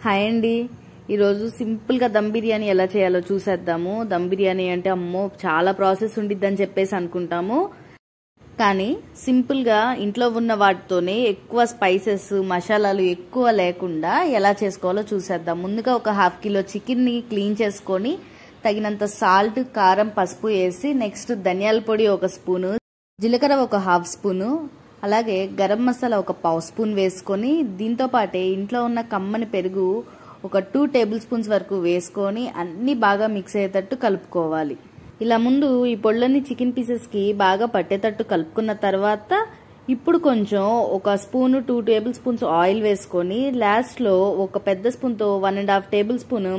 Hi అండి. ఈరోజు సింపుల్గా దమ్ బిర్యానీ ఎలా చేయాలో చూసేద్దాము. దమ్ బిర్యానీ అంటే అమ్మో చాలా ప్రాసెస్ ఉండిద్దని చెప్పేసి అనుకుంటాము. కానీ సింపుల్గా ఇంట్లో ఉన్న వాటితోనే ఎక్కువ స్పైసెస్ మసాలాలు ఎక్కువ లేకుండా ఎలా చేసుకోవాలో చూసేద్దాం. ముందుగా ఒక 1/2 కిలో చికెన్ని క్లీన్ చేసుకొని తగినంత సాల్ట్, కారం, పసుపు వేసి నెక్స్ట్ ధనియాల పొడి 1 స్పూను, జీలకర్ర 1/2 స్పూను, అలాగే గరం మసాలా 1/2 స్పూన్ వేసుకొని దీంతో పాటే ఇంట్లో ఉన్న కమ్మని పెరుగు 2 టేబుల్ స్పూన్స్ వరకు వేసుకొని అన్ని బాగా మిక్స్ అయ్యేటట్టు కలుపుకోవాలి. ఇలా ముందు ఈ పొళ్ళని చికెన్ పీసెస్కి బాగా పట్టేటట్టు కలుపుకున్న తర్వాత ఇప్పుడు కొంచెం 1 స్పూను 2 టేబుల్ స్పూన్స్ ఆయిల్ వేసుకొని లాస్ట్లో 1 పెద్ద స్పూన్తో 1.5 టేబుల్ స్పూన్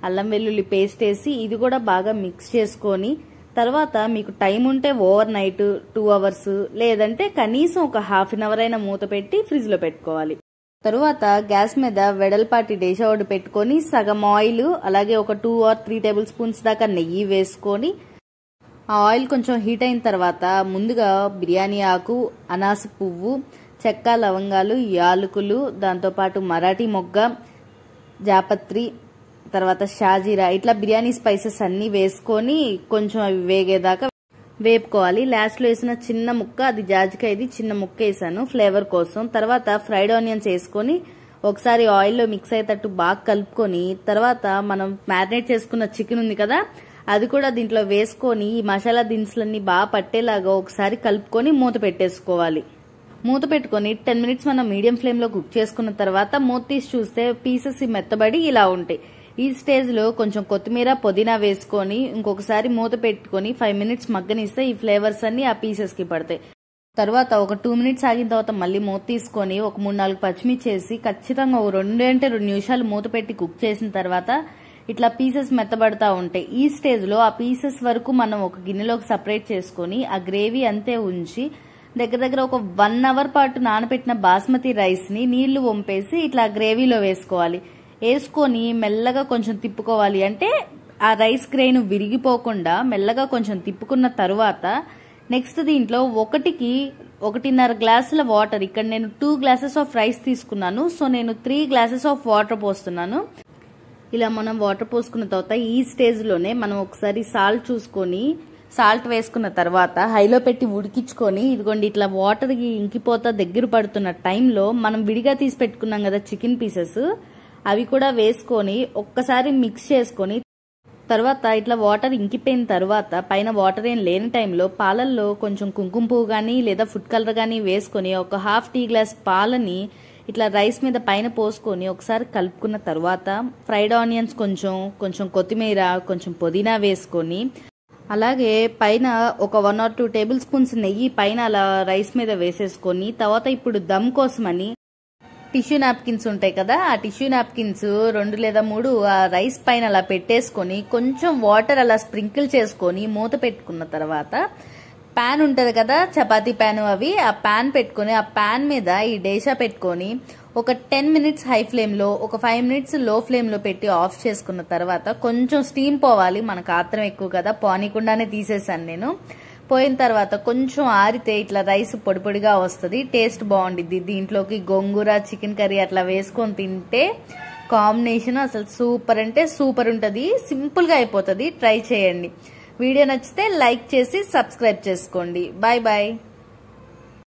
అల్లం వెల్లుల్లి పేస్ట్ వేసి ఇది కూడా బాగా మిక్స్ చేసుకొని తర్వాత మీకు టైం ఉంటే ఓవర్ నైట్ 2 అవర్స్ లేదంటే కనీసం ఒక 1/2 అవర్ అయినా మూత పెట్టి ఫ్రిడ్జ్లో పెట్టుకోవాలి. తరువాత గ్యాస్ మీద వెడల్పాటి డేషా ఒకటి పెట్టుకొని సగం ఆయిల్ అలాగే 2 or 3 టేబుల్ స్పూన్స్ దాకా నెయ్యి వేసుకొని ఆ ఆయిల్ కొంచెం హీట్ అయిన తర్వాత ముందుగా బిర్యానీ ఆకు, అనాస పువ్వు, చెక్క, లవంగాలు, యాలకులు, దాంతోపాటు మరాఠీ మొగ్గ, జాపత్రి, తర్వాత షాజీరా ఇట్లా బిర్యానీ స్పైసెస్ అన్ని వేసుకొని కొంచెం అవి వేగేదాకా వేపుకోవాలి. లాస్ట్లో వేసిన చిన్న ముక్క అది జాజికాయది చిన్న ముక్క వేసాను ఫ్లేవర్ కోసం. తర్వాత ఫ్రైడ్ ఆనియన్స్ వేసుకొని ఒకసారి ఆయిల్లో మిక్స్ అయ్యేటట్టు బాగా కలుపుకొని తర్వాత మనం మ్యారినేట్ చేసుకున్న చికెన్ ఉంది కదా అది కూడా దీంట్లో వేసుకొని ఈ మసాలా దినుసులన్నీ బాగా పట్టేలాగా ఒకసారి కలుపుకొని మూత పెట్టేసుకోవాలి. మూత పెట్టుకొని 10 మినిట్స్ మనం మీడియం ఫ్లేమ్లో కుక్ చేసుకున్న తర్వాత మూత తీసి చూస్తే పీసెస్ మెత్తబడి ఇలా ఉంటాయి. ఈ స్టేజ్లో కొంచెం కొత్తిమీర, పుదీనా వేసుకొని ఇంకొకసారి మూత పెట్టుకొని 5 మినిట్స్ మగ్గనిస్తే ఈ ఫ్లేవర్స్ అన్ని ఆ పీసెస్కి పడతాయి. తర్వాత ఒక 2 మినిట్స్ ఆగిన తర్వాత మళ్ళీ మూత తీసుకొని 3-4 పచ్చిమిర్చి వేసి ఖచ్చితంగా 2 నిమిషాలు మూత పెట్టి కుక్ చేసిన తర్వాత ఇట్లా పీసెస్ మెత్తబడతా ఉంటాయి. ఈ స్టేజ్లో ఆ పీసెస్ వరకు మనం ఒక గిన్నెలోకి సపరేట్ చేసుకొని ఆ గ్రేవీ అంతే ఉంచి దగ్గర ఒక 1 అవర్ పాటు నానబెట్టిన బాస్మతి రైస్ని నీళ్లు వంపేసి ఇట్లా గ్రేవీలో వేసుకోవాలి. వేసుకొని మెల్లగా కొంచెం తిప్పుకోవాలి. అంటే ఆ రైస్ గ్రెయిన్ విరిగిపోకుండా మెల్లగా కొంచెం తిప్పుకున్న తర్వాత నెక్స్ట్ దీంట్లో 1.5 గ్లాసుల వాటర్, ఇక్కడ నేను 2 గ్లాసెస్ ఆఫ్ రైస్ తీసుకున్నాను, సో నేను 3 గ్లాసెస్ ఆఫ్ వాటర్ పోస్తున్నాను. ఇలా మనం వాటర్ పోసుకున్న తర్వాత ఈ స్టేజ్లోనే మనం ఒకసారి సాల్ట్ చూసుకొని సాల్ట్ వేసుకున్న తర్వాత హైలో పెట్టి ఉడికించుకొని ఇదిగోండి ఇట్లా వాటర్కి ఇంకిపోతా దగ్గర పడుతున్న టైంలో మనం విడిగా తీసి పెట్టుకున్నాం కదా చికెన్ పీసెస్ అవి కూడా వేసుకొని ఒక్కసారి మిక్స్ చేసుకొని తర్వాత ఇట్లా వాటర్ ఇంకిపోయిన తర్వాత పైన వాటర్ ఏం లేని టైంలో పాలల్లో కొంచెం కుంకుమ పువ్వు కానీ లేదా ఫుడ్ కలర్ కానీ వేసుకొని 1/2 టీ గ్లాస్ పాలని ఇట్లా రైస్ మీద పైన పోసుకొని ఒకసారి కలుపుకున్న తర్వాత ఫ్రైడ్ ఆనియన్స్ కొంచెం కొత్తిమీర, కొంచెం పుదీనా వేసుకొని అలాగే పైన 1 or 2 టేబుల్ స్పూన్స్ నెయ్యి పైన అలా రైస్ మీద వేసేసుకొని తర్వాత ఇప్పుడు దమ్ కోసమని టిష్యూ నాప్కిన్స్ ఉంటాయి కదా ఆ టిష్యూ నాప్కిన్స్ 2 లేదా 3 ఆ రైస్ పైన అలా పెట్టేసుకొని కొంచెం వాటర్ అలా స్ప్రింకిల్ చేసుకొని మూత పెట్టుకున్న తర్వాత ప్యాన్ ఉంటుంది కదా చపాతీ ప్యాన్ అవి ఆ ప్యాన్ పెట్టుకొని ఆ ప్యాన్ మీద ఈ డేషా పెట్టుకొని ఒక 10 మినిట్స్ హై ఫ్లేమ్లో ఒక 5 మినిట్స్ లో ఫ్లేమ్లో పెట్టి ఆఫ్ చేసుకున్న తర్వాత కొంచెం స్టీమ్ పోవాలి. మనకు ఆత్రం ఎక్కువ కదా పోనీకుండానే తీసేసాను నేను. పోయిన తర్వాత కొంచెం ఆరితే ఇట్లా రైస్ పొడి పొడిగా వస్తుంది, టేస్ట్ బాగుండిద్ది. దీంట్లోకి గోంగూర, చికెన్ కర్రీ అట్లా వేసుకొని తింటే కాంబినేషన్ అసలు సూపర్ అంటే సూపర్ ఉంటుంది. సింపుల్గా అయిపోతుంది, ట్రై చేయండి. వీడియో నచ్చితే లైక్ చేసి సబ్స్క్రైబ్ చేసుకోండి. Bye bye.